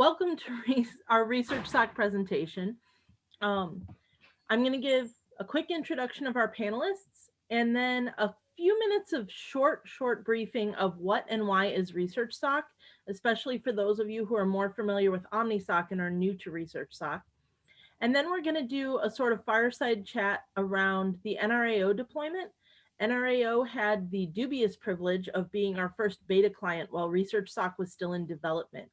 Welcome to our ResearchSOC presentation. Um, I'm going to give a quick introduction of our panelists and then a few minutes of short briefing of what and why is ResearchSOC, especially for those of you who are more familiar with OmniSOC and are new to ResearchSOC. And then we're going to do a sort of fireside chat around the NRAO deployment. NRAO had the dubious privilege of being our first beta client while ResearchSOC was still in development.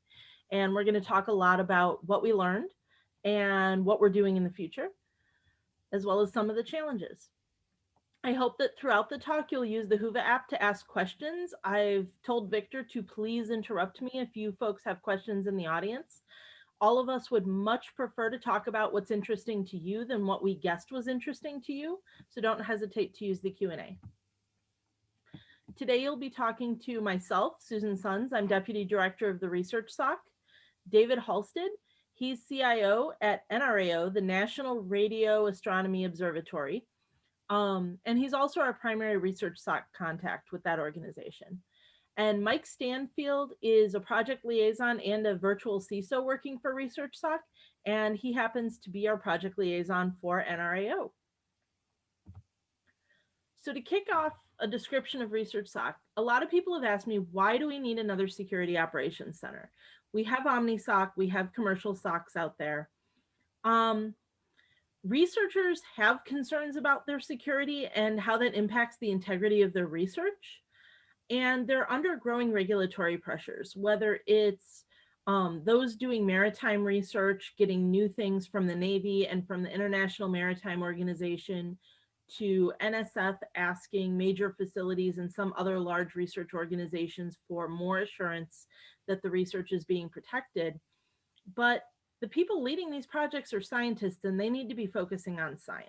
And we're going to talk a lot about what we learned and what we're doing in the future, as well as some of the challenges. I hope that throughout the talk, you'll use the Whova app to ask questions. I've told Victor to please interrupt me if you folks have questions in the audience. All of us would much prefer to talk about what's interesting to you than what we guessed was interesting to you, so don't hesitate to use the Q&A. Today, you'll be talking to myself, Susan Sons. I'm Deputy Director of the ResearchSOC. David Halstead, he's CIO at NRAO, the National Radio Astronomy Observatory. And he's also our primary ResearchSOC contact with that organization. And Mike Stanfield is a project liaison and a virtual CISO working for ResearchSOC, and he happens to be our project liaison for NRAO. So to kick off a description of ResearchSOC, a lot of people have asked me, why do we need another security operations center? We have OmniSOC, we have commercial SOCs out there. Researchers have concerns about their security and how that impacts the integrity of their research. And they're under growing regulatory pressures, whether it's those doing maritime research, getting new things from the Navy and from the International Maritime Organization, to NSF asking major facilities and some other large research organizations for more assurance that the research is being protected. But the people leading these projects are scientists, and they need to be focusing on science.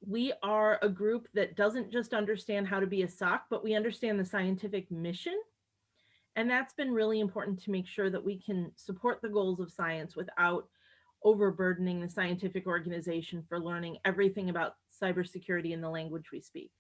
We are a group that doesn't just understand how to be a SOC, but we understand the scientific mission. And that's been really important to make sure that we can support the goals of science without overburdening the scientific organization for learning everything about cybersecurity in the language we speak.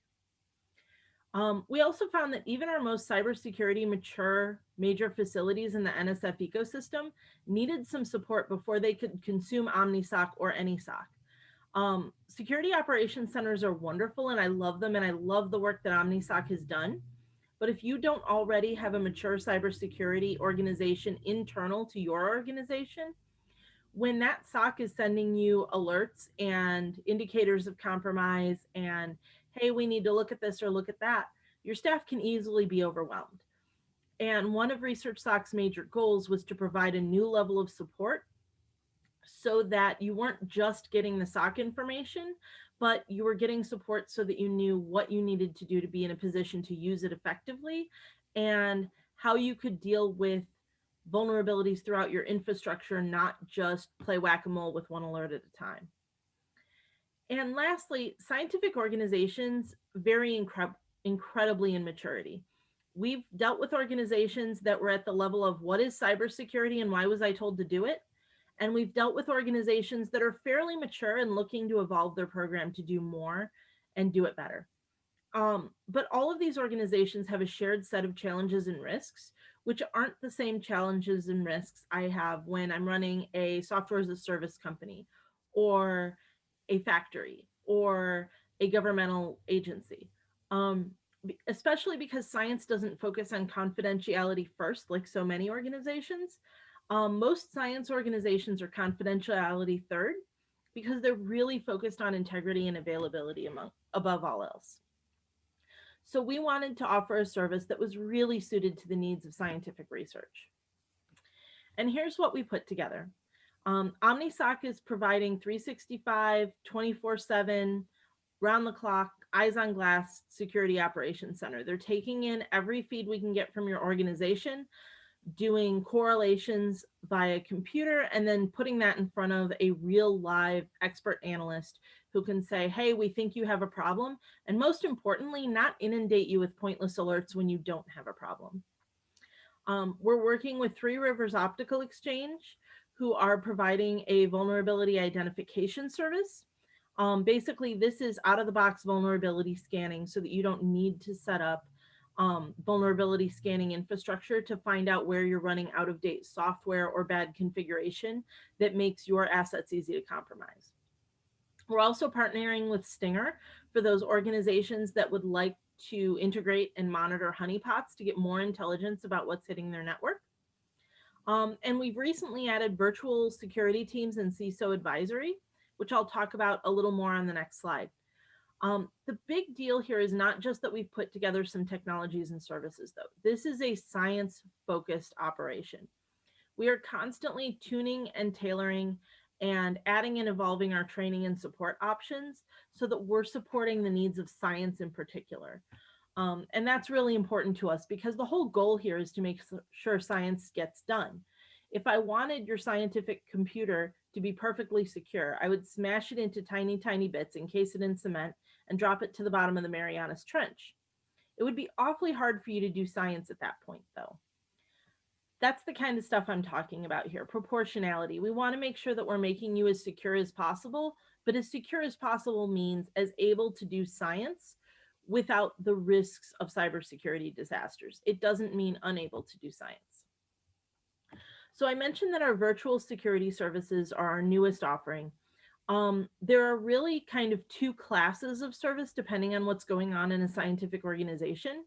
We also found that even our most cybersecurity mature major facilities in the NSF ecosystem needed some support before they could consume OmniSOC or any SOC. Security operations centers are wonderful, and I love them, and I love the work that OmniSOC has done. But if you don't already have a mature cybersecurity organization internal to your organization, when that SOC is sending you alerts and indicators of compromise and, hey, we need to look at this or look at that, your staff can easily be overwhelmed. And one of ResearchSOC's major goals was to provide a new level of support so that you weren't just getting the SOC information, but you were getting support so that you knew what you needed to do to be in a position to use it effectively and how you could deal with vulnerabilities throughout your infrastructure, not just play whack-a-mole with one alert at a time. And lastly, scientific organizations vary incredibly in maturity. We've dealt with organizations that were at the level of what is cybersecurity and why was I told to do it? And we've dealt with organizations that are fairly mature and looking to evolve their program to do more and do it better. But all of these organizations have a shared set of challenges and risks, which aren't the same challenges and risks I have when I'm running a software as a service company or a factory or a governmental agency. Especially because science doesn't focus on confidentiality first, like so many organizations. Most science organizations are confidentiality third because they're really focused on integrity and availability above all else. So we wanted to offer a service that was really suited to the needs of scientific research. And here's what we put together. OmniSOC is providing 365, 24/7, round the clock, eyes on glass security operations center. They're taking in every feed we can get from your organization, doing correlations via computer, and then putting that in front of a real live expert analyst who can say, hey, we think you have a problem. And most importantly, not inundate you with pointless alerts when you don't have a problem. We're working with Three Rivers Optical Exchange, who are providing a vulnerability identification service. Basically, this is out-of-the-box vulnerability scanning so that you don't need to set up vulnerability scanning infrastructure to find out where you're running out-of-date software or bad configuration that makes your assets easy to compromise. We're also partnering with Stinger for those organizations that would like to integrate and monitor honeypots to get more intelligence about what's hitting their network. And we've recently added virtual security teams and Cso Advisory, which I'll talk about a little more on the next slide. The big deal here is not just that we've put together some technologies and services, though. This is a science-focused operation. We are constantly tuning and tailoring and adding and evolving our training and support options so that we're supporting the needs of science in particular. And that's really important to us because the whole goal here is to make sure science gets done. If I wanted your scientific computer to be perfectly secure, I would smash it into tiny, tiny bits, encase it in cement, and drop it to the bottom of the Marianas Trench. It would be awfully hard for you to do science at that point, though. That's the kind of stuff I'm talking about here, proportionality. We want to make sure that we're making you as secure as possible, but as secure as possible means as able to do science without the risks of cybersecurity disasters. It doesn't mean unable to do science. So I mentioned that our virtual security services are our newest offering. There are really kind of two classes of service depending on what's going on in a scientific organization.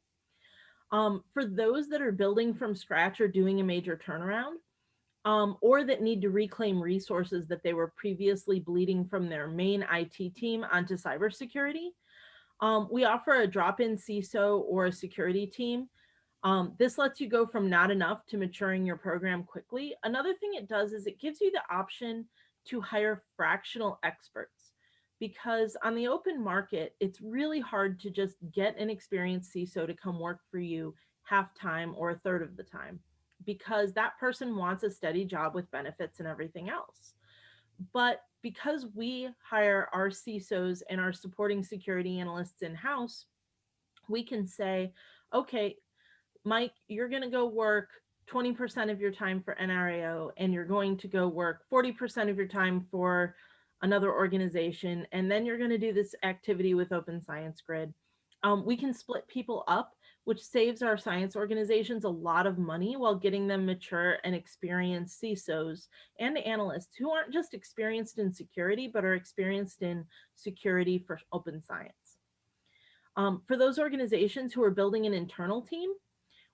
For those that are building from scratch or doing a major turnaround, or that need to reclaim resources that they were previously bleeding from their main IT team onto cybersecurity, we offer a drop-in CISO or a security team. This lets you go from not enough to maturing your program quickly. Another thing it does is it gives you the option to hire fractional experts, because on the open market, it's really hard to just get an experienced CISO to come work for you half time or a third of the time, because that person wants a steady job with benefits and everything else. But because we hire our CISOs and our supporting security analysts in-house, we can say, okay, Mike, you're going to go work 20% of your time for NRAO, and you're going to go work 40% of your time for another organization, and then you're going to do this activity with Open Science Grid. We can split people up, which saves our science organizations a lot of money while getting them mature and experienced CISOs and analysts who aren't just experienced in security, but are experienced in security for open science. For those organizations who are building an internal team,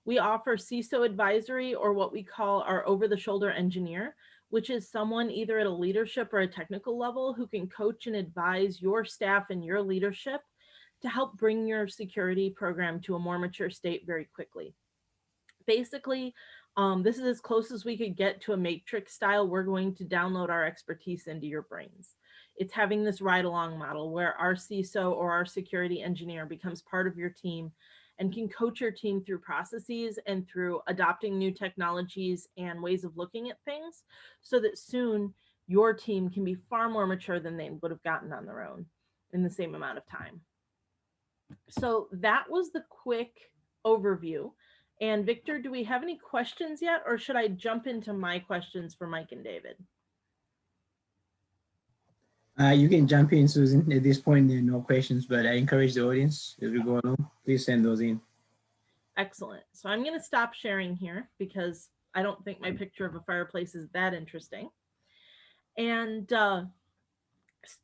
we offer Cso Advisory, or what we call our over-the-shoulder engineer, which is someone either at a leadership or a technical level who can coach and advise your staff and your leadership to help bring your security program to a more mature state very quickly. Basically, this is as close as we could get to a matrix style. We're going to download our expertise into your brains. It's having this ride-along model where our CISO or our security engineer becomes part of your team and can coach your team through processes and through adopting new technologies and ways of looking at things, so that soon your team can be far more mature than they would have gotten on their own in the same amount of time. So that was the quick overview. And Victor, do we have any questions yet, or should I jump into my questions for Mike and David? You can jump in, Susan. At this point, there are no questions, but I encourage the audience as we go along, please send those in. Excellent. So I'm going to stop sharing here because I don't think my picture of a fireplace is that interesting. And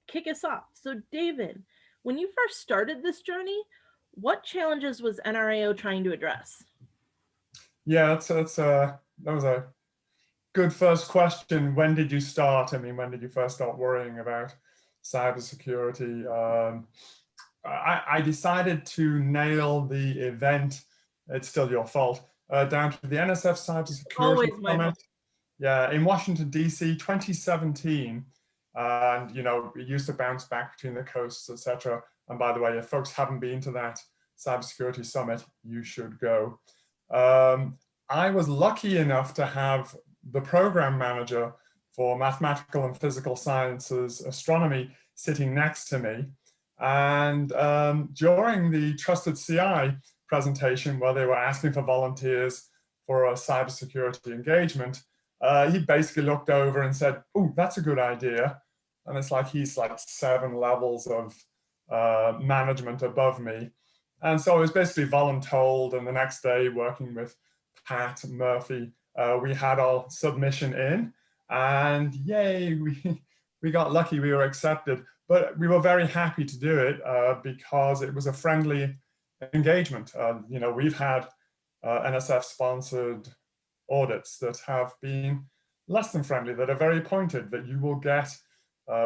kick us off. So David, when you first started this journey, what challenges was NRAO trying to address? Yeah, that was a good first question. When did you start? I mean, when did you first start worrying about cybersecurity? I decided to nail the event. It's still your fault. Down to the NSF Cybersecurity Summit. Yeah, in Washington, D.C., 2017. And, you know, it used to bounce back between the coasts, etc. And by the way, if folks haven't been to that Cybersecurity Summit, you should go. I was lucky enough to have the program manager for mathematical and physical sciences astronomy sitting next to me. And during the Trusted CI presentation, where they were asking for volunteers for a cybersecurity engagement, he basically looked over and said, "Oh, that's a good idea." And it's like he's like 7 levels of management above me. And so I was basically voluntold, and the next day working with Pat Murphy, we had our submission in, and yay, we got lucky, we were accepted. But we were very happy to do it because it was a friendly engagement. You know, we've had NSF-sponsored audits that have been less than friendly, that are very pointed, that you will get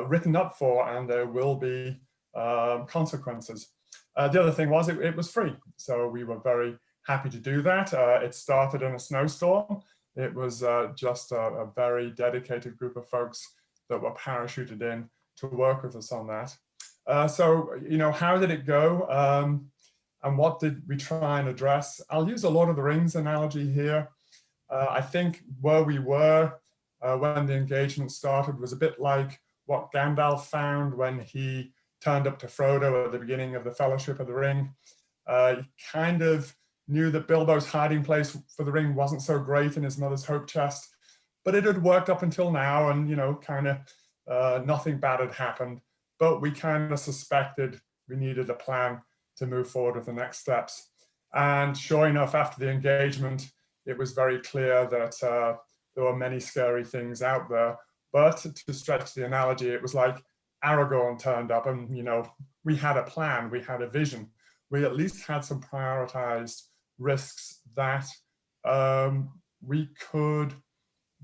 written up for, and there will be consequences. The other thing was it was free, so we were very happy to do that. It started in a snowstorm. It was just a very dedicated group of folks that were parachuted in to work with us on that. So, you know, how did it go? And what did we try and address? I'll use a Lord of the Rings analogy here. I think where we were when the engagement started was a bit like what Gandalf found when he turned up to Frodo at the beginning of the Fellowship of the Ring. He kind of knew that Bilbo's hiding place for the ring wasn't so great in his mother's hope chest, but it had worked up until now, and, you know, kind of nothing bad had happened. But we kind of suspected we needed a plan to move forward with the next steps. And sure enough, after the engagement, it was very clear that there were many scary things out there. But to stretch the analogy, it was like Aragorn turned up, and, you know, we had a plan, we had a vision. We at least had some prioritized risks that we could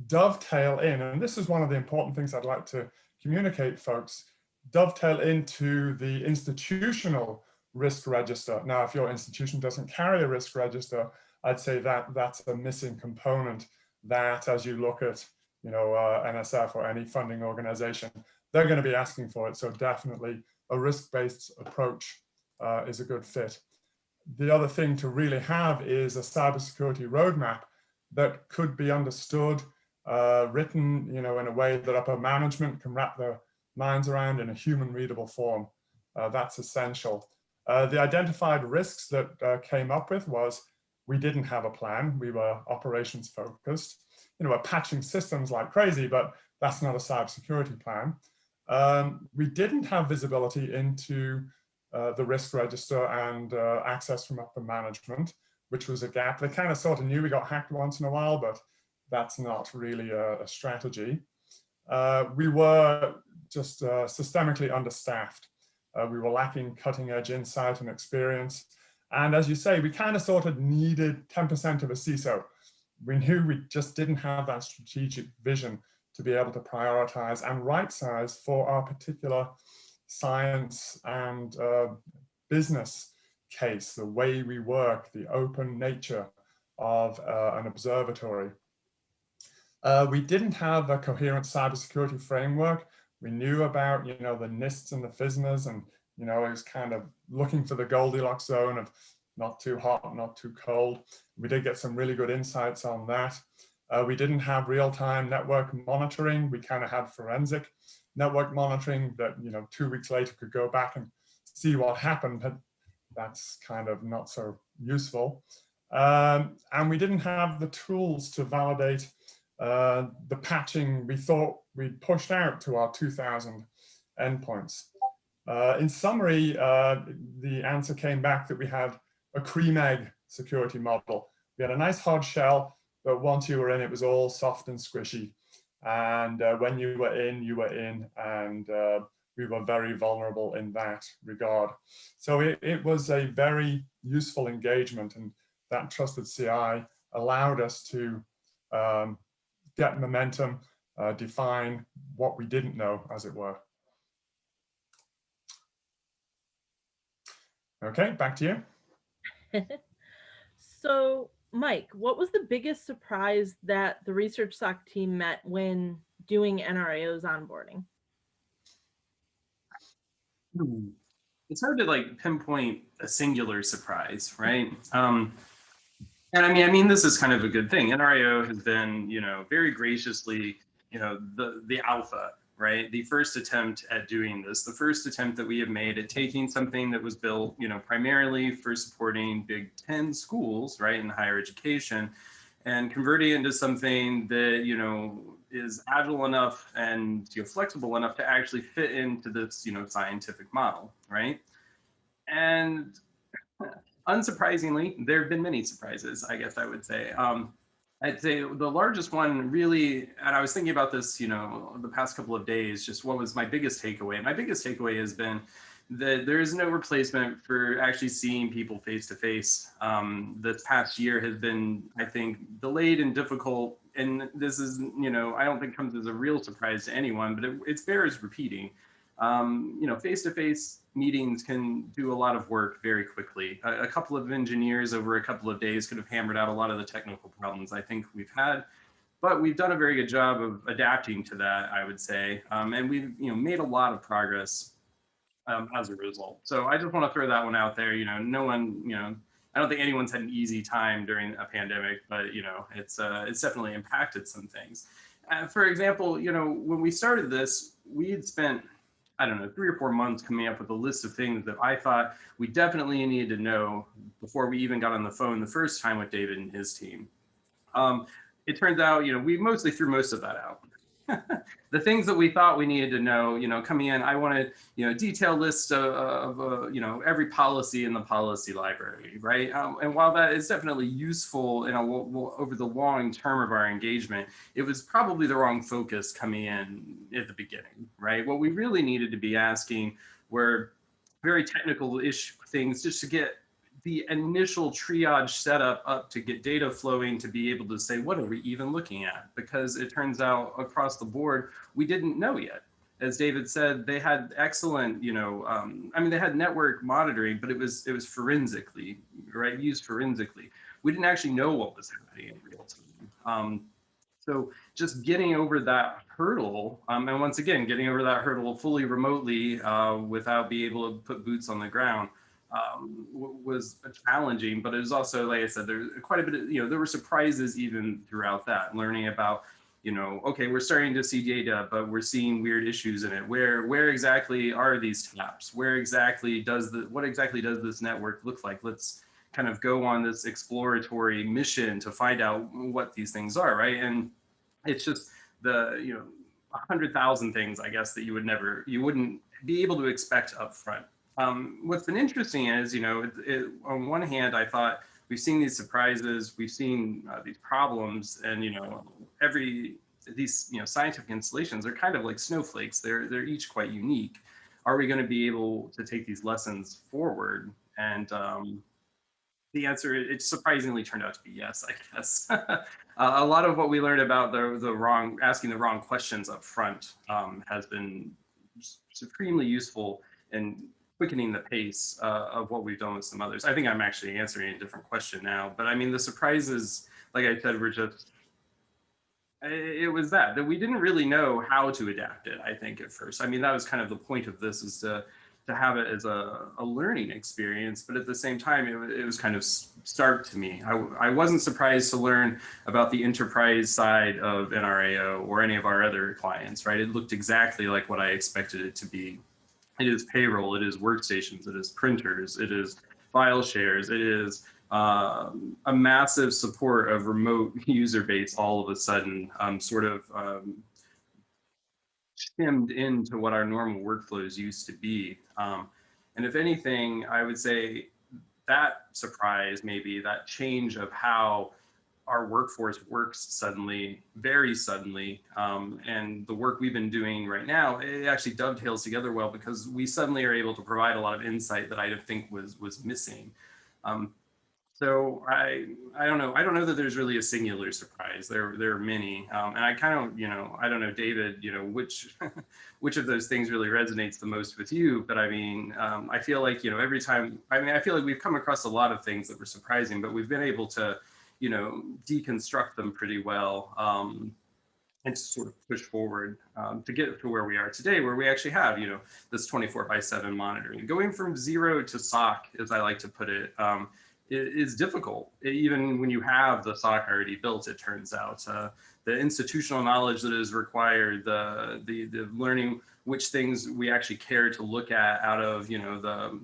dovetail in. And this is one of the important things I'd like to communicate, folks, dovetail into the institutional risk register. Now, if your institution doesn't carry a risk register, I'd say that that's a missing component that, as you look at, you know, NSF or any funding organization, they're going to be asking for it. So definitely a risk-based approach is a good fit. The other thing to really have is a cybersecurity roadmap that could be understood, written, you know, in a way that upper management can wrap their minds around in a human readable form. That's essential. The identified risks that came up with was we didn't have a plan. We were operations focused. You know, we're patching systems like crazy, but that's not a cybersecurity plan. We didn't have visibility into the risk register and access from upper management, which was a gap. They kind of sort of knew we got hacked once in a while, but that's not really a strategy. We were just systemically understaffed. We were lacking cutting edge insight and experience. And as you say, we kind of sort of needed 10% of a CISO. We knew we just didn't have that strategic vision to be able to prioritize and right size for our particular science and business case, the way we work, the open nature of an observatory. We didn't have a coherent cybersecurity framework. We knew about, you know, the NISTs and the FISMAs, and, you know, it was kind of looking for the Goldilocks zone of not too hot, not too cold. We did get some really good insights on that. We didn't have real-time network monitoring. We kind of had forensic network monitoring that, you know, 2 weeks later could go back and see what happened. That's kind of not so useful. And we didn't have the tools to validate the patching we thought we'd pushed out to our 2,000 endpoints. In summary, the answer came back that we had a cream egg security model. We had a nice hard shell, but once you were in, it was all soft and squishy. And when you were in, and we were very vulnerable in that regard. So it was a very useful engagement, and that trusted CI allowed us to get momentum, define what we didn't know, as it were. Okay, back to you. So, Mike, what was the biggest surprise that the ResearchSOC team met when doing NRAO's onboarding? It's hard to like pinpoint a singular surprise, right? And I mean, this is kind of a good thing. NRAO has been, you know, very graciously, you know, the alpha, right? The first attempt at doing this, the first attempt that we have made at taking something that was built, you know, primarily for supporting Big 10 schools, right, in higher education, and converting it into something that, you know, is agile enough and, you know, flexible enough to actually fit into this, you know, scientific model, right? And unsurprisingly, there have been many surprises, I guess I would say. I'd say the largest one really, and I was thinking about this, you know, the past couple of days, just what was my biggest takeaway? My biggest takeaway has been that there is no replacement for actually seeing people face to face. This past year has been, I think, delayed and difficult. And this is, you know, I don't think comes as a real surprise to anyone, but it bears repeating. You know, face-to-face meetings can do a lot of work very quickly. A couple of engineers over a couple of days could have hammered out a lot of the technical problems I think we've had, but we've done a very good job of adapting to that, I would say. And we've, you know, made a lot of progress as a result. So I just want to throw that one out there. You know, no one, you know, I don't think anyone's had an easy time during a pandemic, but, you know, it's definitely impacted some things. For example, you know, when we started this, we had spent, I don't know, 3 or 4 months coming up with a list of things that I thought we definitely needed to know before we even got on the phone the first time with David and his team. It turns out, you know, we mostly threw most of that out. The things that we thought we needed to know, you know, coming in, I wanted, you know, detailed list of you know, every policy in the policy library, right? And while that is definitely useful in over the long term of our engagement, it was probably the wrong focus coming in at the beginning, right? What we really needed to be asking were very technical-ish things just to get the initial triage setup up to get data flowing to be able to say, what are we even looking at? Because it turns out across the board, we didn't know yet. As David said, they had excellent, you know, I mean, they had network monitoring, but it was forensically, right? Used forensically. We didn't actually know what was happening in real time. So just getting over that hurdle, and once again, getting over that hurdle fully remotely without being able to put boots on the ground, was challenging, but it was also, like I said, there's quite a bit of, you know, there were surprises even throughout that, learning about, you know, okay, we're starting to see data, but we're seeing weird issues in it. Where exactly are these taps? What exactly does this network look like? Let's kind of go on this exploratory mission to find out what these things are, right? And it's just the, you know, 100,000 things, I guess, that you wouldn't be able to expect up front. What's been interesting is, you know, on one hand, I thought we've seen these surprises, we've seen these problems, and, you know, these, you know, scientific installations are kind of like snowflakes. They're each quite unique. Are we going to be able to take these lessons forward? And the answer, it surprisingly turned out to be yes, I guess. A lot of what we learned about asking the wrong questions up front has been supremely useful in quickening the pace of what we've done with some others. I think I'm actually answering a different question now, but I mean, the surprises, like I said, were just, it was that we didn't really know how to adapt it, I think, at first. I mean, that was kind of the point of this, is to have it as a learning experience, but at the same time, it was kind of stark to me. I wasn't surprised to learn about the enterprise side of NRAO or any of our other clients, right? It looked exactly like what I expected it to be. It is payroll, it is workstations, it is printers, it is file shares, it is a massive support of remote user base all of a sudden, sort of shimmed into what our normal workflows used to be. And if anything, I would say that surprise, maybe that change of how our workforce works suddenly, very suddenly, and the work we've been doing right now, it actually dovetails together well, because we suddenly are able to provide a lot of insight that I think was missing. So I don't know. I don't know that there's really a singular surprise. There are many, and I kind of, you know, I don't know, David, you know, which which of those things really resonates the most with you. But I mean, I feel like, you know, every time, I mean, I feel like we've come across a lot of things that were surprising, but we've been able to, you know, deconstruct them pretty well, and to sort of push forward to get to where we are today, where we actually have, you know, this 24/7 monitoring. Going from zero to SOC, as I like to put it, is difficult. Even when you have the SOC already built, it turns out. The institutional knowledge that is required, the learning which things we actually care to look at out of, you know, the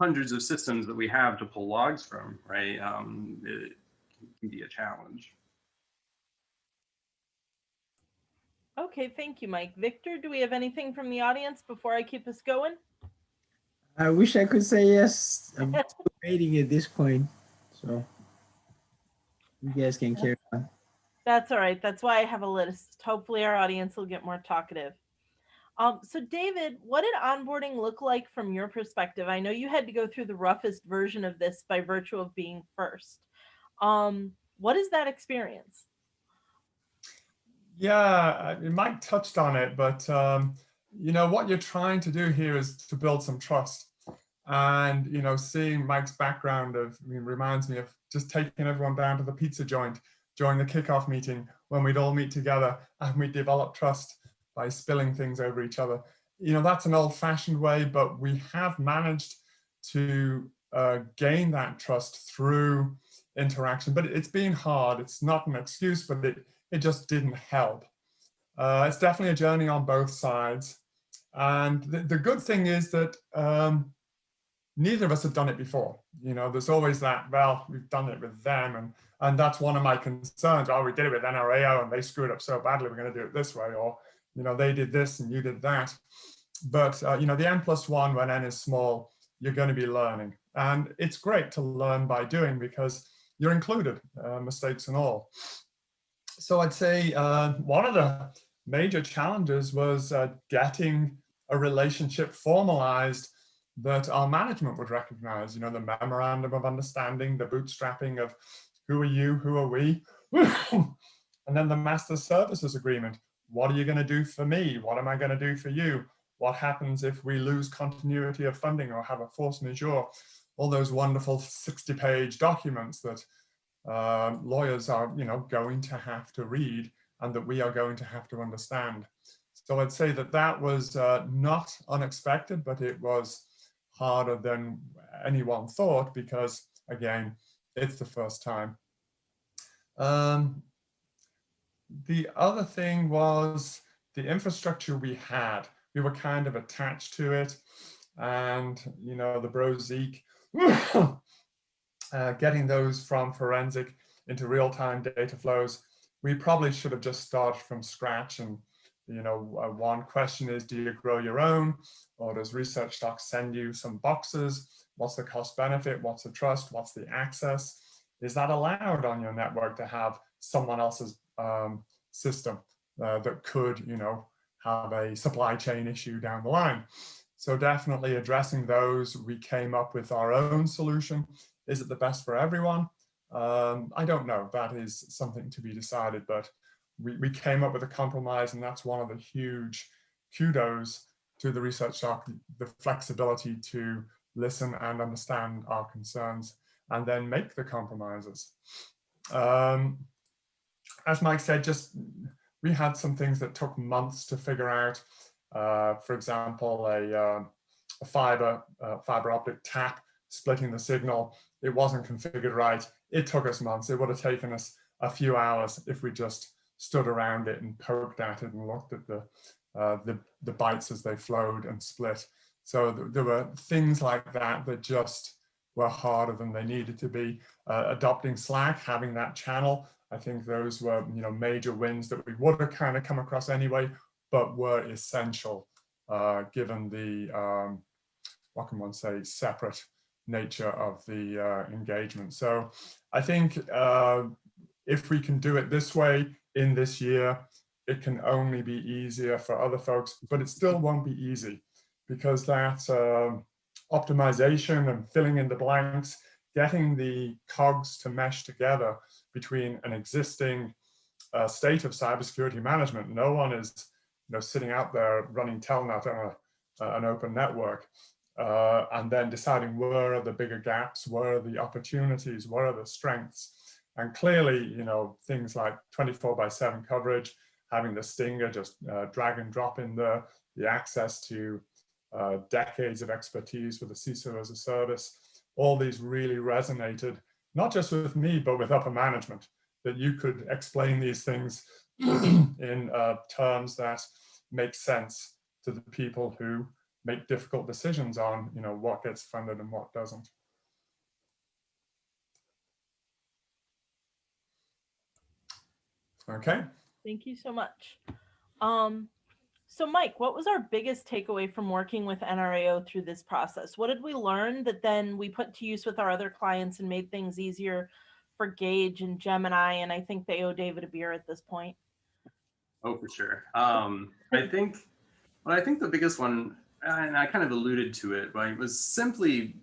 hundreds of systems that we have to pull logs from, right? It can be a challenge. Okay, thank you, Mike. Victor, do we have anything from the audience before I keep us going? I wish I could say yes. Waiting at this point, so you guys can carry on. That's all right. That's why I have a list. Hopefully our audience will get more talkative. So David, what did onboarding look like from your perspective? I know you had to go through the roughest version of this by virtue of being first. What is that experience? Yeah, Mike touched on it, but you know, what you're trying to do here is to build some trust. And you know, seeing Mike's background reminds me of just taking everyone down to the pizza joint during the kickoff meeting when we'd all meet together and we develop trust by spilling things over each other. You know, that's an old-fashioned way, but we have managed to gain that trust through interaction. But it's been hard. It's not an excuse, but it just didn't help. It's definitely a journey on both sides. And the good thing is that neither of us have done it before. You know, there's always that, well, we've done it with them. And that's one of my concerns. Oh, we did it with NRAO and they screwed up so badly, we're going to do it this way. Or, you know, they did this and you did that. But, you know, the N+1, when N is small, you're going to be learning. And it's great to learn by doing because you're included, mistakes and all. So I'd say one of the major challenges was getting a relationship formalized that our management would recognize, you know, the memorandum of understanding, the bootstrapping of who are you, who are we, and then the master services agreement. What are you going to do for me? What am I going to do for you? What happens if we lose continuity of funding or have a force majeure? All those wonderful 60-page documents that lawyers are, you know, going to have to read and that we are going to have to understand. So I'd say that that was not unexpected, but it was harder than anyone thought because, again, it's the first time. The other thing was the infrastructure we had. We were kind of attached to it, and you know, the bros Zeke, getting those from forensic into real-time data flows. We probably should have just started from scratch. And you know, one question is, do you grow your own, or does ResearchSOC send you some boxes? What's the cost benefit? What's the trust? What's the access? Is that allowed on your network to have someone else's system that could, you know, have a supply chain issue down the line? So definitely addressing those. We came up with our own solution. Is it the best for everyone? I don't know. That is something to be decided, but we came up with a compromise, and that's one of the huge kudos to the ResearchSOC, the flexibility to listen and understand our concerns and then make the compromises. As Mike said, we had some things that took months to figure out. For example, a fiber optic tap splitting the signal. It wasn't configured right. It took us months. It would have taken us a few hours if we just stood around it and poked at it and looked at the bytes as they flowed and split. So there were things like that that just were harder than they needed to be. Adopting Slack, having that channel, I think those were, you know, major wins that we would have kind of come across anyway, but were essential given the, what can one say, separate nature of the engagement. So I think if we can do it this way in this year, it can only be easier for other folks, but it still won't be easy because that optimization and filling in the blanks, getting the cogs to mesh together between an existing state of cybersecurity management. No one is, you know, sitting out there running Telnet on an open network, and then deciding where are the bigger gaps, where are the opportunities, where are the strengths. And clearly, you know, things like 24/7 coverage, having the Stinger just drag and drop in there, the access to decades of expertise with the CISO as a service, all these really resonated, not just with me, but with upper management, that you could explain these things in terms that make sense to the people who make difficult decisions on, you know, what gets funded and what doesn't. Okay. Thank you so much. So Mike, what was our biggest takeaway from working with NRAO through this process? What did we learn that then we put to use with our other clients and made things easier for Gage and Gemini, and I think they owe David a beer at this point? Oh, for sure. I think the biggest one, and I kind of alluded to it, right, was simply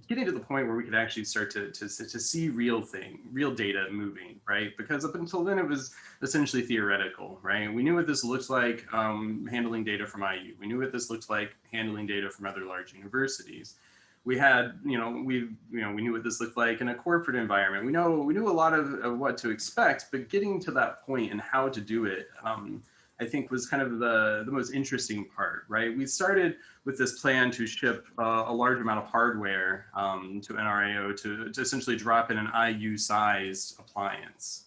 getting to the point where we could actually start to see real data moving, right? Because up until then it was essentially theoretical, right? We knew what this looked like handling data from IU. We knew what this looked like handling data from other large universities. We had, we knew what this looked like in a corporate environment. We knew a lot of what to expect, but getting to that point and how to do it, I think was kind of the most interesting part, right? We started with this plan to ship a large amount of hardware to NRAO to essentially drop in an IU-sized appliance.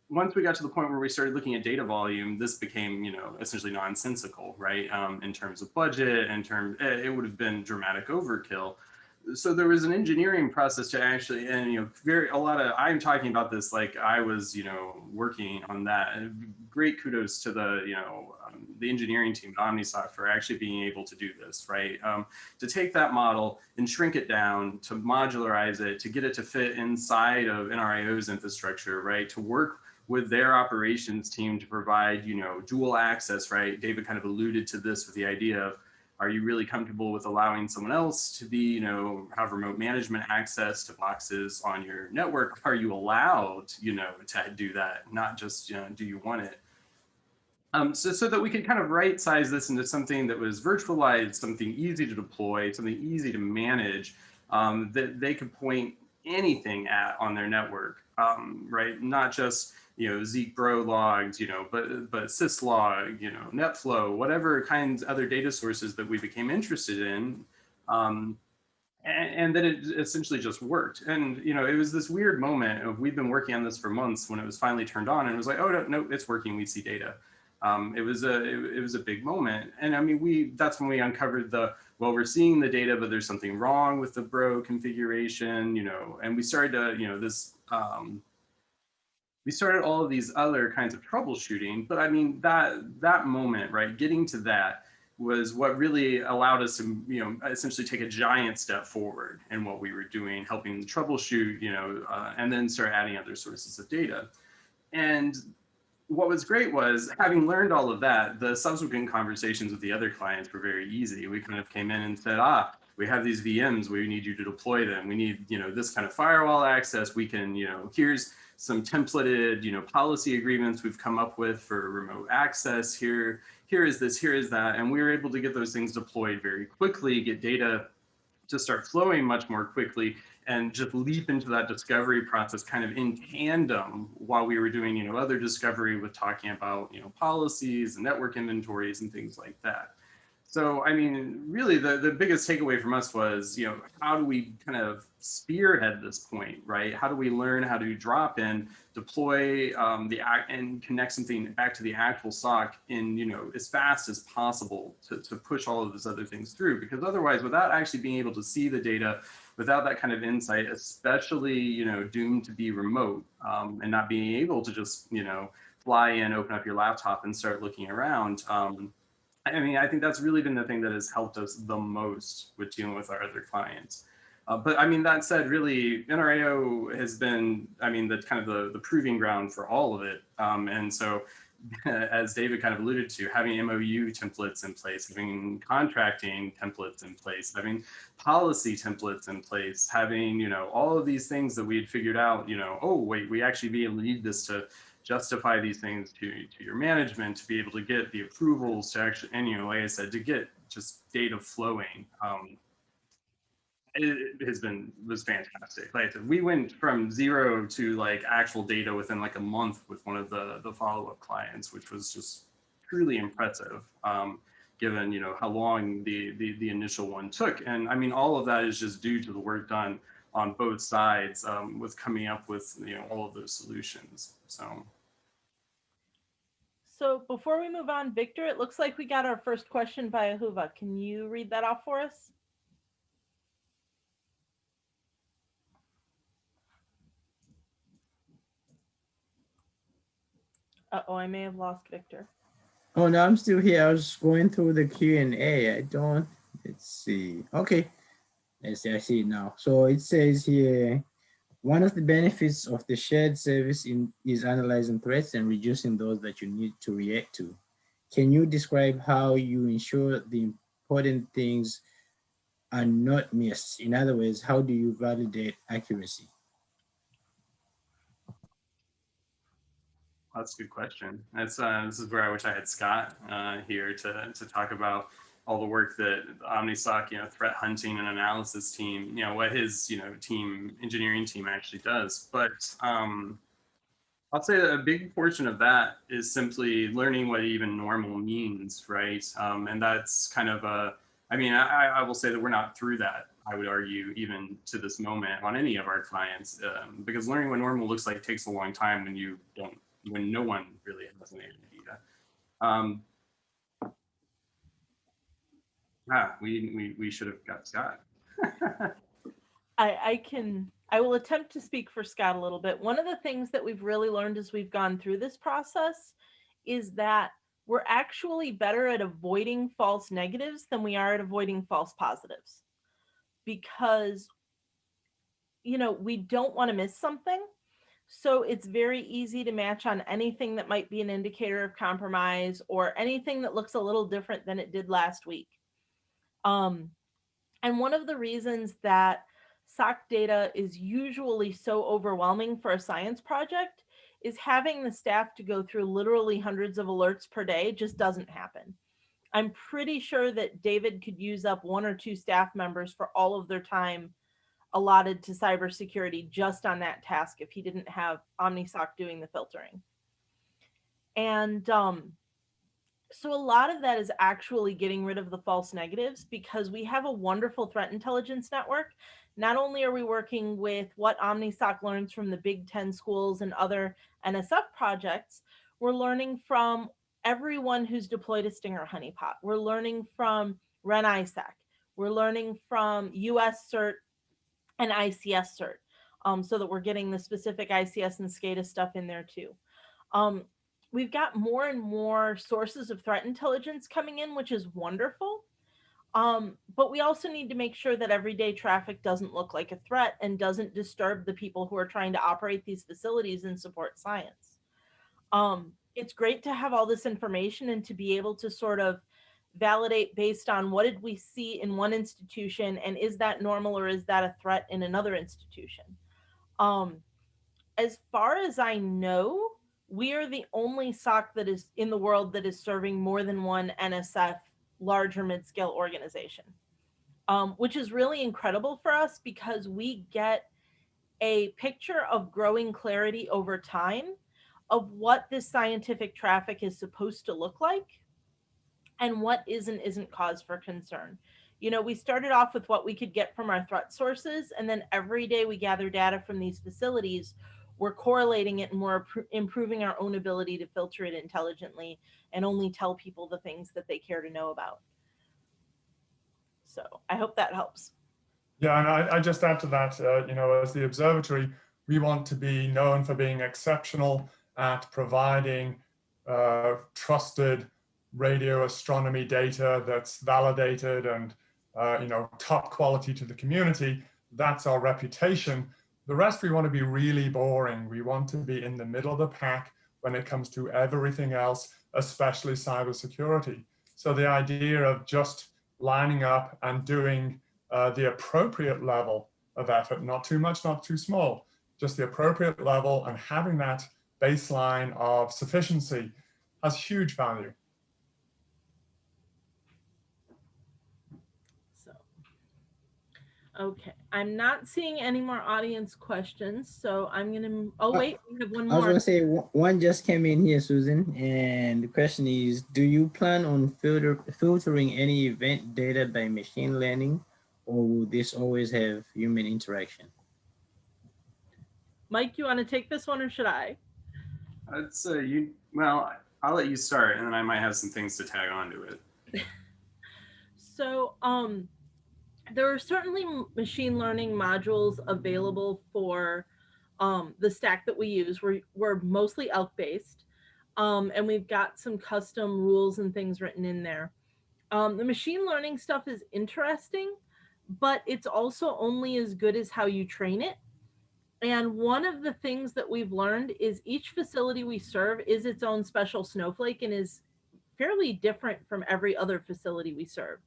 Once we got to the point where we started looking at data volume, this became, essentially nonsensical, right? In terms of budget, it would have been dramatic overkill. So there was an engineering process to actually, and I'm talking about this like I was, working on that. And great kudos to the engineering team at OmniSoc for actually being able to do this, right? To take that model and shrink it down, to modularize it, to get it to fit inside of NRAO's infrastructure, right? To work with their operations team to provide, dual access, right? David kind of alluded to this with the idea of, are you really comfortable with allowing someone else to be, have remote management access to boxes on your network? Are you allowed, to do that? Not just, do you want it? So that we could kind of right size this into something that was virtualized, something easy to deploy, something easy to manage, that they could point anything at on their network, right? Not just, Zeek Bro logs, but syslog, NetFlow, whatever kinds other data sources that we became interested in. And then it essentially just worked. And, it was this weird moment of, we've been working on this for months when it was finally turned on and it was like, oh, no, it's working, we see data. It was a big moment. And I mean, that's when we uncovered we're seeing the data, but there's something wrong with the Bro configuration, and we started to, we started all of these other kinds of troubleshooting. But I mean, that moment, right, getting to that was what really allowed us to, essentially take a giant step forward in what we were doing, helping troubleshoot, and then start adding other sources of data. And what was great was, having learned all of that, the subsequent conversations with the other clients were very easy. We kind of came in and said, we have these VMs, we need you to deploy them. We need, this kind of firewall access. We can, here's some templated, policy agreements we've come up with for remote access. Here is this, here is that. And we were able to get those things deployed very quickly, get data to start flowing much more quickly, and just leap into that discovery process kind of in tandem while we were doing, other discovery with talking about, policies and network inventories and things like that. So, I mean, really the biggest takeaway from us was, how do we kind of spearhead this point, right? How do we learn how to drop in, deploy and connect something back to the actual SOC in, as fast as possible to push all of those other things through? Because otherwise, without actually being able to see the data, without that kind of insight, especially, doomed to be remote, and not being able to just, fly in, open up your laptop and start looking around, I mean, I think that's really been the thing that has helped us the most with dealing with our other clients. But I mean, that said, really, NRAO has been, I mean, the kind of the proving ground for all of it. And so, as David kind of alluded to, having MOU templates in place, having contracting templates in place, having policy templates in place, having, all of these things that we had figured out, oh, wait, we actually need this to justify these things to your management, to be able to get the approvals to actually, and like I said, to get just data flowing. It was fantastic. Like I said, we went from 0 to like actual data within like a month with one of the follow-up clients, which was just truly impressive, given how long the initial one took. And I mean, all of that is just due to the work done on both sides, with coming up with all of those solutions. So before we move on, Victor, it looks like we got our first question via Huva. Can you read that off for us? Uh-oh, I may have lost Victor. Oh no, I'm still here. I was going through the Q&A. Let's see. Okay, let's see. I see it now. So it says here, one of the benefits of the shared service is analyzing threats and reducing those that you need to react to. Can you describe how you ensure the important things are not missed? In other words, how do you validate accuracy? That's a good question. That's this is where I wish I had Scott here to talk about all the work that OmniSOC, threat hunting and analysis team, what his, engineering team actually does. But I'll say that a big portion of that is simply learning what even normal means, right? And that's kind of I will say that we're not through that, I would argue, even to this moment on any of our clients, because learning what normal looks like takes a long time when no one really has an idea. We should have got Scott. I will attempt to speak for Scott a little bit. One of the things that we've really learned as we've gone through this process is that we're actually better at avoiding false negatives than we are at avoiding false positives, because we don't want to miss something. So it's very easy to match on anything that might be an indicator of compromise or anything that looks a little different than it did last week. And one of the reasons that SOC data is usually so overwhelming for a science project is having the staff to go through literally hundreds of alerts per day just doesn't happen. I'm pretty sure that David could use up 1 or 2 staff members for all of their time allotted to cybersecurity just on that task if he didn't have OmniSOC doing the filtering. And so a lot of that is actually getting rid of the false negatives, because we have a wonderful threat intelligence network. Not only are we working with what OmniSOC learns from the Big 10 schools and other NSF projects, we're learning from everyone who's deployed a Stinger honeypot. We're learning from REN-ISAC. We're learning from US CERT and ICS CERT, so that we're getting the specific ICS and SCADA stuff in there too. We've got more and more sources of threat intelligence coming in, which is wonderful. But we also need to make sure that everyday traffic doesn't look like a threat and doesn't disturb the people who are trying to operate these facilities and support science. It's great to have all this information and to be able to sort of validate based on what did we see in one institution and is that normal or is that a threat in another institution. As far as I know, we are the only SOC that is in the world that is serving more than one NSF large or mid-scale organization, which is really incredible for us because we get a picture of growing clarity over time of what this scientific traffic is supposed to look like and what isn't cause for concern. We started off with what we could get from our threat sources, and then every day we gather data from these facilities, we're correlating it and we're improving our own ability to filter it intelligently and only tell people the things that they care to know about. So I hope that helps. Yeah, and I just add to that, as the observatory, we want to be known for being exceptional at providing trusted radio astronomy data that's validated and top quality to the community. That's our reputation. The rest, we want to be really boring. We want to be in the middle of the pack when it comes to everything else, especially cybersecurity. So the idea of just lining up and doing the appropriate level of effort, not too much, not too small, just the appropriate level, and having that baseline of sufficiency has huge value. Okay, I'm not seeing any more audience questions, so I'm gonna, wait, we have one more. I was gonna say, one just came in here, Susan, and the question is, do you plan on filtering any event data by machine learning, or will this always have human interaction? Mike, you wanna take this one or should I? I'd say well, I'll let you start and then I might have some things to tag on to it. So, there are certainly machine learning modules available for the stack that we use. We're mostly ELK based. And we've got some custom rules and things written in there. The machine learning stuff is interesting, but it's also only as good as how you train it. And one of the things that we've learned is each facility we serve is its own special snowflake and is fairly different from every other facility we serve.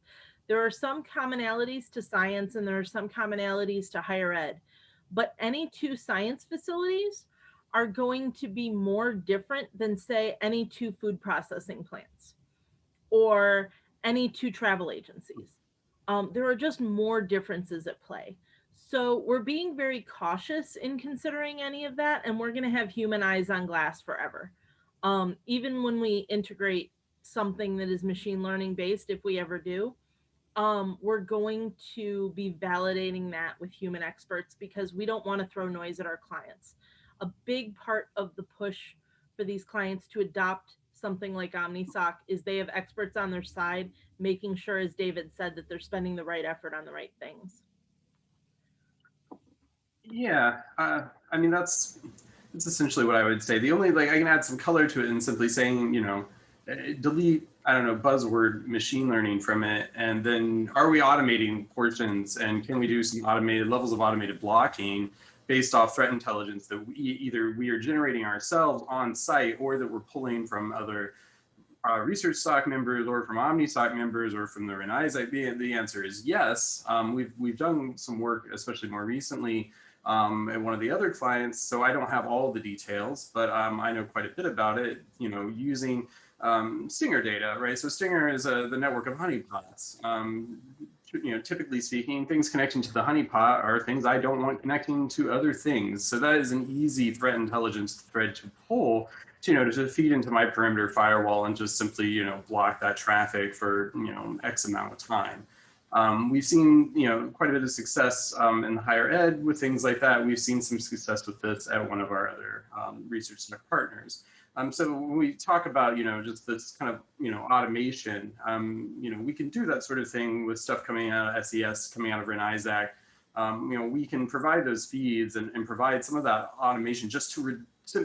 There are some commonalities to science and there are some commonalities to higher ed, but any two science facilities are going to be more different than, say, any two food processing plants or any two travel agencies. There are just more differences at play. So we're being very cautious in considering any of that, and we're going to have human eyes on glass forever. Even when we integrate something that is machine learning based, if we ever do, we're going to be validating that with human experts because we don't want to throw noise at our clients. A big part of the push for these clients to adopt something like OmniSOC is they have experts on their side, making sure, as David said, that they're spending the right effort on the right things. Yeah, I mean, that's essentially what I would say. The only, like, I can add some color to it and simply saying, you know, delete, I don't know, buzzword machine learning from it. And then are we automating portions, and can we do some automated levels of automated blocking based off threat intelligence that either we are generating ourselves on site or that we're pulling from other ResearchSOC members or from OmniSOC members or from the ResearchSOC? The answer is yes. We've done some work, especially more recently, at one of the other clients. So I don't have all the details, but I know quite a bit about it, you know, using Stinger data, right? So Stinger is the network of honeypots. You know, typically speaking, things connecting to the honeypot are things I don't want connecting to other things. So that is an easy threat intelligence thread to pull, to, you know, to feed into my perimeter firewall and just simply, you know, block that traffic for, you know, X amount of time. We've seen, you know, quite a bit of success in higher ed with things like that. We've seen some success with this at one of our other ResearchSOC partners. So when we talk about, you know, just this kind of, you know, automation, you know, we can do that sort of thing with stuff coming out of SES, coming out of ResearchSOC. You know, we can provide those feeds and provide some of that automation just to,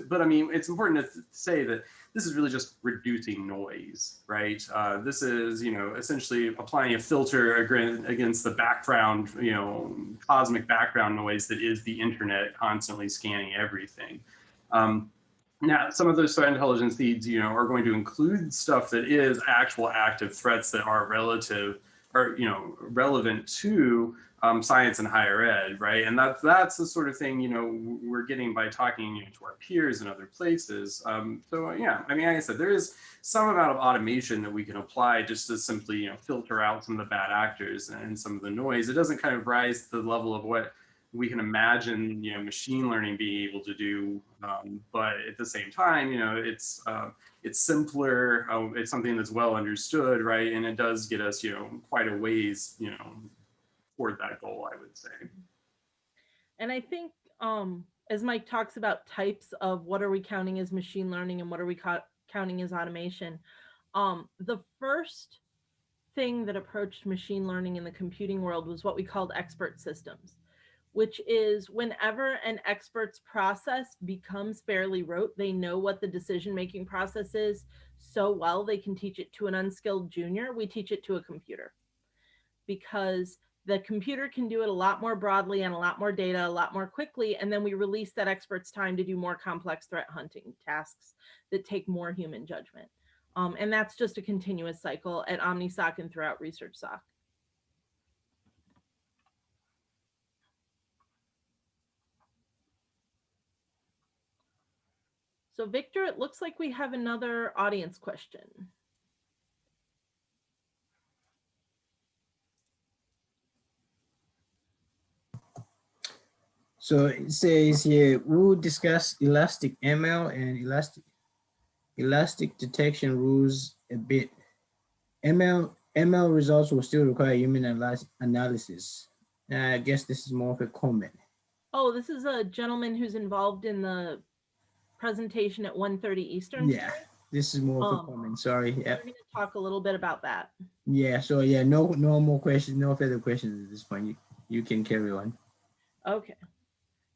but I mean, it's important to say that this is really just reducing noise, right? This is, you know, essentially applying a filter against the background, you know, cosmic background noise that is the internet constantly scanning everything. Now, some of those threat intelligence feeds, you know, are going to include stuff that is actual active threats that are relative or, you know, relevant to science and higher ed, right? And that's the sort of thing, you know, we're getting by talking, you know, to our peers in other places. So yeah, I mean, like I said, there is some amount of automation that we can apply just to simply, you know, filter out some of the bad actors and some of the noise. It doesn't kind of rise to the level of what we can imagine, you know, machine learning being able to do, but at the same time, you know, it's simpler. It's something that's well understood, right? And it does get us, you know, quite a ways, you know, toward that goal, I would say. And I think, as Mike talks about types of what are we counting as machine learning and what are we counting as automation, the first thing that approached machine learning in the computing world was what we called expert systems, which is whenever an expert's process becomes fairly rote, they know what the decision-making process is so well they can teach it to an unskilled junior. We teach it to a computer because the computer can do it a lot more broadly and a lot more data, a lot more quickly. And then we release that expert's time to do more complex threat hunting tasks that take more human judgment. And that's just a continuous cycle at OmniSOC and throughout ResearchSOC. So Victor, it looks like we have another audience question. So it says here, we'll discuss elastic ML and elastic detection rules a bit. ML results will still require human analysis. I guess this is more of a comment. Oh, this is a gentleman who's involved in the presentation at 1:30 Eastern. Yeah, this is more of a comment. Sorry. We're going to talk a little bit about that. Yeah. So yeah, no more questions, no further questions at this point. You can carry on. Okay.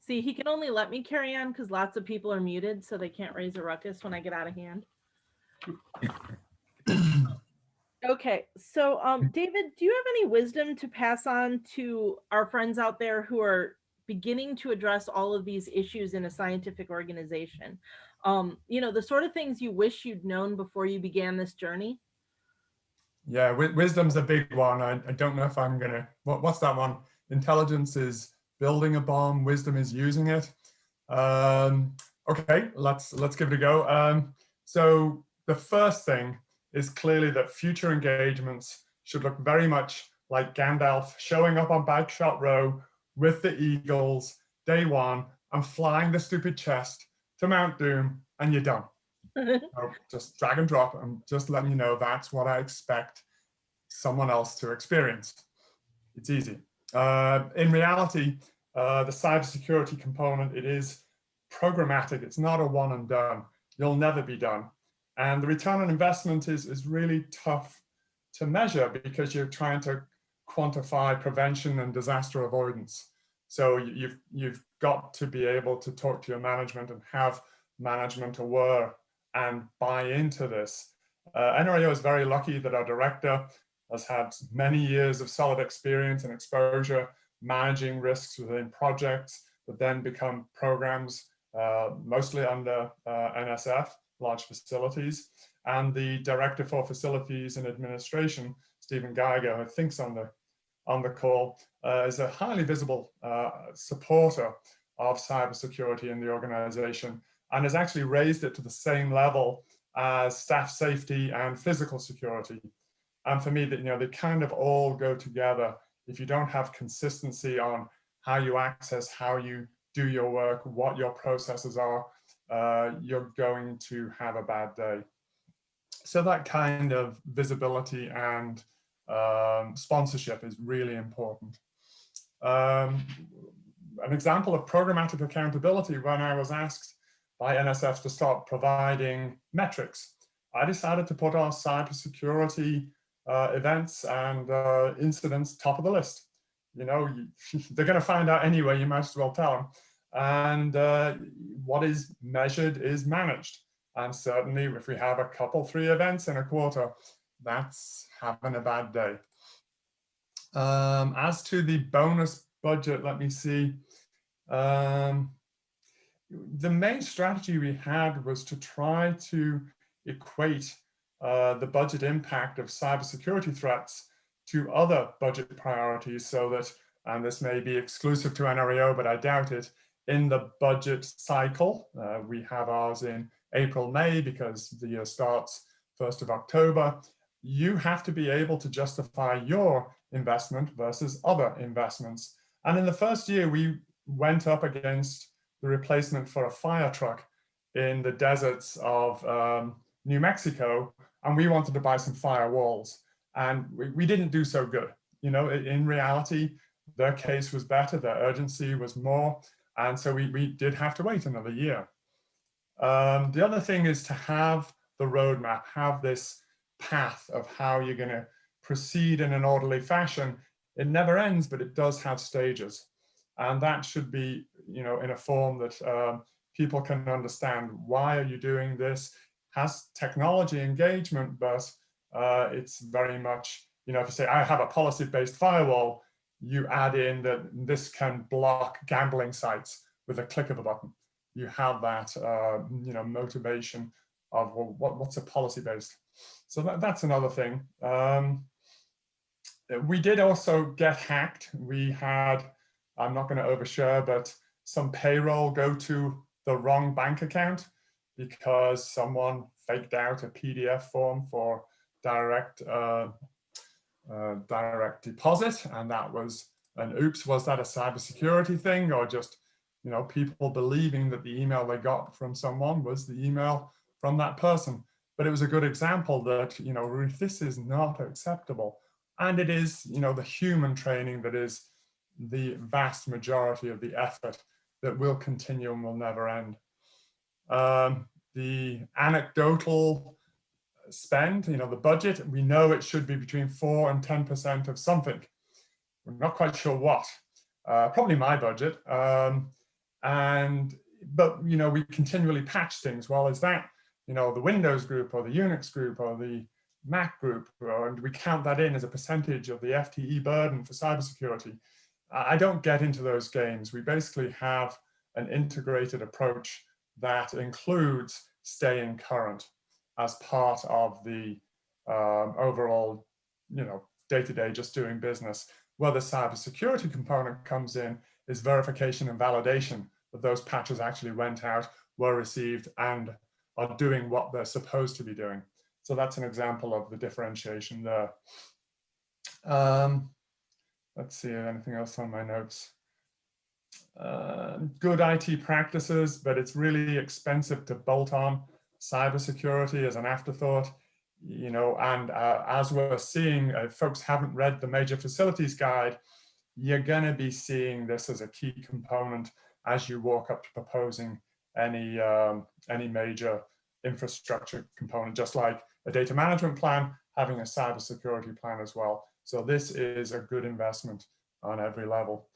See, he can only let me carry on because lots of people are muted, so they can't raise a ruckus when I get out of hand. Okay, so David, do you have any wisdom to pass on to our friends out there who are beginning to address all of these issues in a scientific organization? You know, the sort of things you wish you'd known before you began this journey? Yeah, wisdom's a big one. I don't know if I'm gonna, what's that one? Intelligence is building a bomb, wisdom is using it. Okay, let's give it a go. So the first thing is clearly that future engagements should look very much like Gandalf showing up on Bagshot Row with the Eagles day one and flying the stupid chest to Mount Doom, and you're done. So just drag and drop. I'm just letting you know that's what I expect someone else to experience. It's easy. In reality, the cybersecurity component, it is programmatic. It's not a one and done. You'll never be done. And the return on investment is really tough to measure because you're trying to quantify prevention and disaster avoidance. So you've got to be able to talk to your management and have management aware and buy into this. NRAO is very lucky that our director has had many years of solid experience and exposure managing risks within projects that then become programs, mostly under NSF, large facilities. And the Director for Facilities and Administration, Stephen Geiger, who I think's on the call, is a highly visible supporter of cybersecurity in the organization and has actually raised it to the same level as staff safety and physical security. And for me, that they kind of all go together. If you don't have consistency on how you access, how you do your work, what your processes are, you're going to have a bad day. So that kind of visibility and sponsorship is really important. An example of programmatic accountability, when I was asked by NSF to start providing metrics, I decided to put our cybersecurity events and incidents top of the list. They're going to find out anyway, you might as well tell them. And what is measured is managed. And certainly if we have a couple, 3 events in a quarter, that's having a bad day. As to the bonus budget, let me see. The main strategy we had was to try to equate the budget impact of cybersecurity threats to other budget priorities so that, and this may be exclusive to NRAO, but I doubt it, in the budget cycle, we have ours in April, May, because the year starts 1st of October, you have to be able to justify your investment versus other investments. And in the first year, we went up against the replacement for a fire truck in the deserts of New Mexico, and we wanted to buy some firewalls. And we didn't do so good. In reality, their case was better, their urgency was more, and so we did have to wait another year. The other thing is to have the roadmap, have this path of how you're going to proceed in an orderly fashion. It never ends, but it does have stages. And that should be, in a form that people can understand. Why are you doing this? Has technology engagement, but it's very much, if you say, I have a policy-based firewall, you add in that this can block gambling sites with a click of a button. You have that, motivation of, well, what's a policy-based? So that's another thing. We did also get hacked. We had, I'm not going to overshare, but some payroll go to the wrong bank account because someone faked out a PDF form for direct deposit, and that was an oops. Was that a cybersecurity thing, or just people believing that the email they got from someone was the email from that person? But it was a good example that this is not acceptable, and it is the human training that is the vast majority of the effort that will continue and will never end. The anecdotal spend, the budget, we know it should be between 4 and 10% of something. We're not quite sure what. Probably my budget. But we continually patch things. Well, is that you know, the Windows group or the Unix group or the Mac group, and we count that in as a percentage of the FTE burden for cybersecurity. I don't get into those games. We basically have an integrated approach that includes staying current as part of the overall, you know, day-to-day just doing business. Where the cybersecurity component comes in is verification and validation that those patches actually went out, were received, and are doing what they're supposed to be doing. So that's an example of the differentiation there. Let's see, anything else on my notes? Good IT practices, but it's really expensive to bolt on cybersecurity as an afterthought, you know, and as we're seeing, folks haven't read the major facilities guide, you're going to be seeing this as a key component as you walk up to proposing any major infrastructure component, just like a data management plan, having a cybersecurity plan as well. So this is a good investment on every level.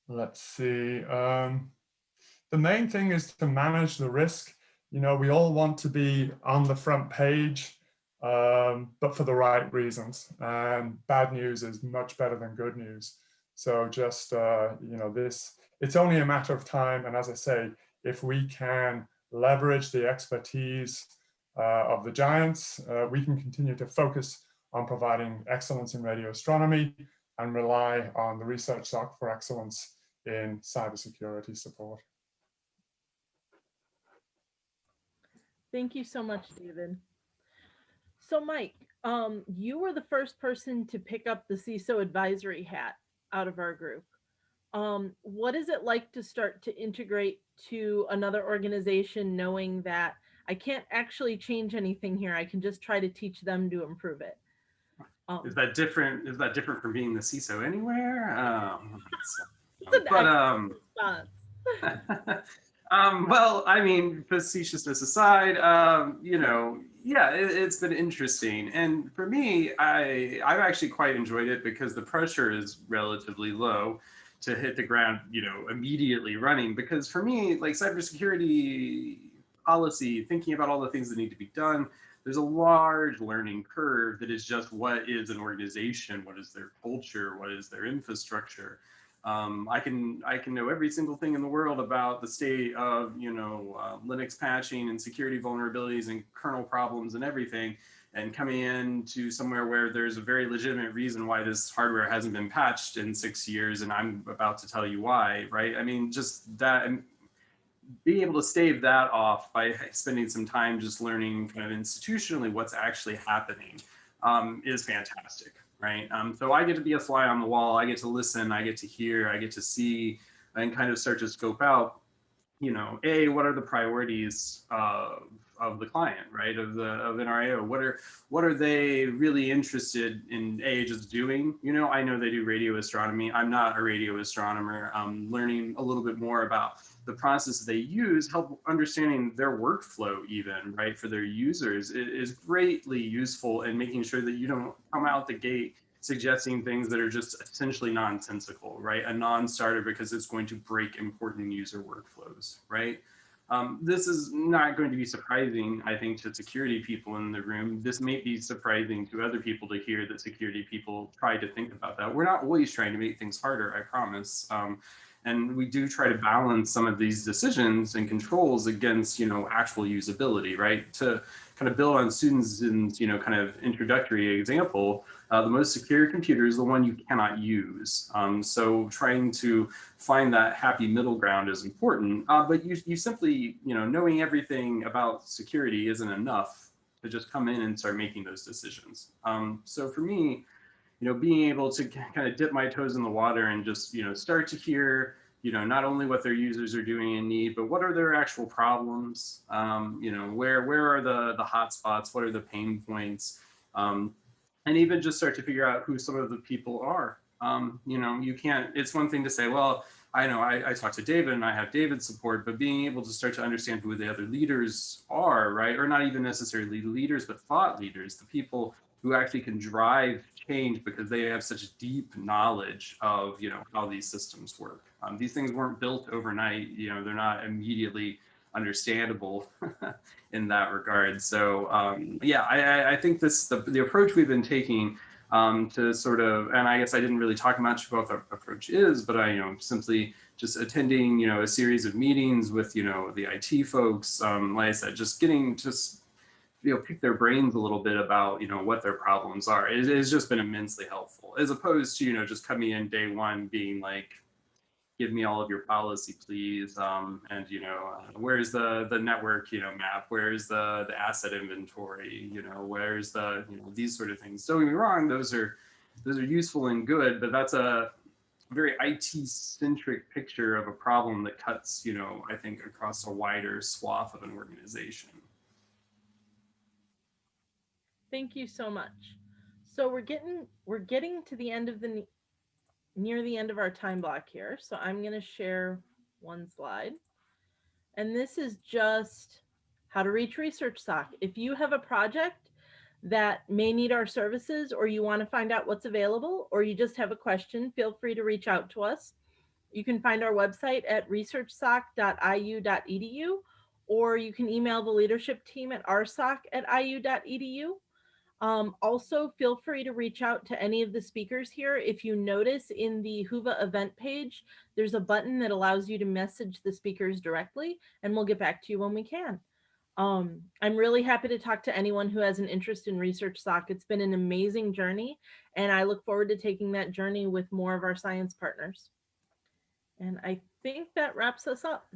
Let's see. The main thing is to manage the risk. You know, we all want to be on the front page, but for the right reasons. And bad news is much better than good news. So just, you know, it's only a matter of time. And as I say, if we can leverage the expertise of the giants, we can continue to focus on providing excellence in radio astronomy and rely on the ResearchSOC for excellence in cybersecurity support. Thank you so much, David. So Mike, you were the first person to pick up the Cso Advisory hat out of our group. What is it like to start to integrate to another organization knowing that I can't actually change anything here, I can just try to teach them to improve it? Is that different? Is that different from being the CISO anywhere? It's an excellent response. Well, I mean, facetiousness aside, you know, yeah, it's been interesting. And for me, I've actually quite enjoyed it because the pressure is relatively low to hit the ground, you know, immediately running. Because for me, like cybersecurity policy, thinking about all the things that need to be done, there's a large learning curve that is just what is an organization, what is their culture, what is their infrastructure. I can know every single thing in the world about the state of, you know, Linux patching and security vulnerabilities and kernel problems and everything, and coming into somewhere where there's a very legitimate reason why this hardware hasn't been patched in 6 years, and I'm about to tell you why, right? I mean, just that, and being able to stave that off by spending some time just learning kind of institutionally what's actually happening is fantastic. Right. So I get to be a fly on the wall. I get to listen. I get to hear. I get to see and kind of start to scope out, you know, what are the priorities of the client, right? Of NRAO. What are they really interested in just doing? You know, I know they do radio astronomy. I'm not a radio astronomer. Learning a little bit more about the process they use, help understanding their workflow even, right, for their users is greatly useful in making sure that you don't come out the gate suggesting things that are just essentially nonsensical, right? A non-starter because it's going to break important user workflows, right? This is not going to be surprising, I think, to security people in the room. This may be surprising to other people to hear that security people try to think about that. We're not always trying to make things harder, I promise. And we do try to balance some of these decisions and controls against, you know, actual usability, right? To kind of build on Susan's, you know, kind of introductory example, the most secure computer is the one you cannot use. So trying to find that happy middle ground is important, but you simply, you know, knowing everything about security isn't enough to just come in and start making those decisions. So for me, you know, being able to kind of dip my toes in the water and just, you know, start to hear, you know, not only what their users are doing and need, but what are their actual problems? You know, where are the hot spots? What are the pain points? And even just start to figure out who some of the people are. You know, you can't, it's one thing to say, well, I know I talked to David and I have David's support, but being able to start to understand who the other leaders are, right? Or not even necessarily leaders, but thought leaders, the people who actually can drive change because they have such deep knowledge of, you know, how these systems work. These things weren't built overnight, you know, they're not immediately understandable in that regard. So yeah, I think the approach we've been taking to sort of, and I guess I didn't really talk much about what the approach is, but I, simply just attending, a series of meetings with, the IT folks, like I said, just getting pick their brains a little bit about, what their problems are. It has just been immensely helpful, as opposed to, just coming in day one being like, give me all of your policy, please. And, where's the network, map? Where's the asset inventory? Where's the, these sort of things. Don't get me wrong, those are useful and good, but that's a very IT-centric picture of a problem that cuts, I think across a wider swath of an organization. Thank you so much. So we're getting to the end of near the end of our time block here. So I'm going to share one slide. And this is just how to reach ResearchSOC. If you have a project that may need our services, or you want to find out what's available, or you just have a question, feel free to reach out to us. You can find our website at researchsoc.iu.edu, or you can email the leadership team at rsoc@iu.edu. Also, feel free to reach out to any of the speakers here. If you notice in the Whova event page, there's a button that allows you to message the speakers directly, and we'll get back to you when we can. I'm really happy to talk to anyone who has an interest in ResearchSOC. It's been an amazing journey, and I look forward to taking that journey with more of our science partners. And I think that wraps us up.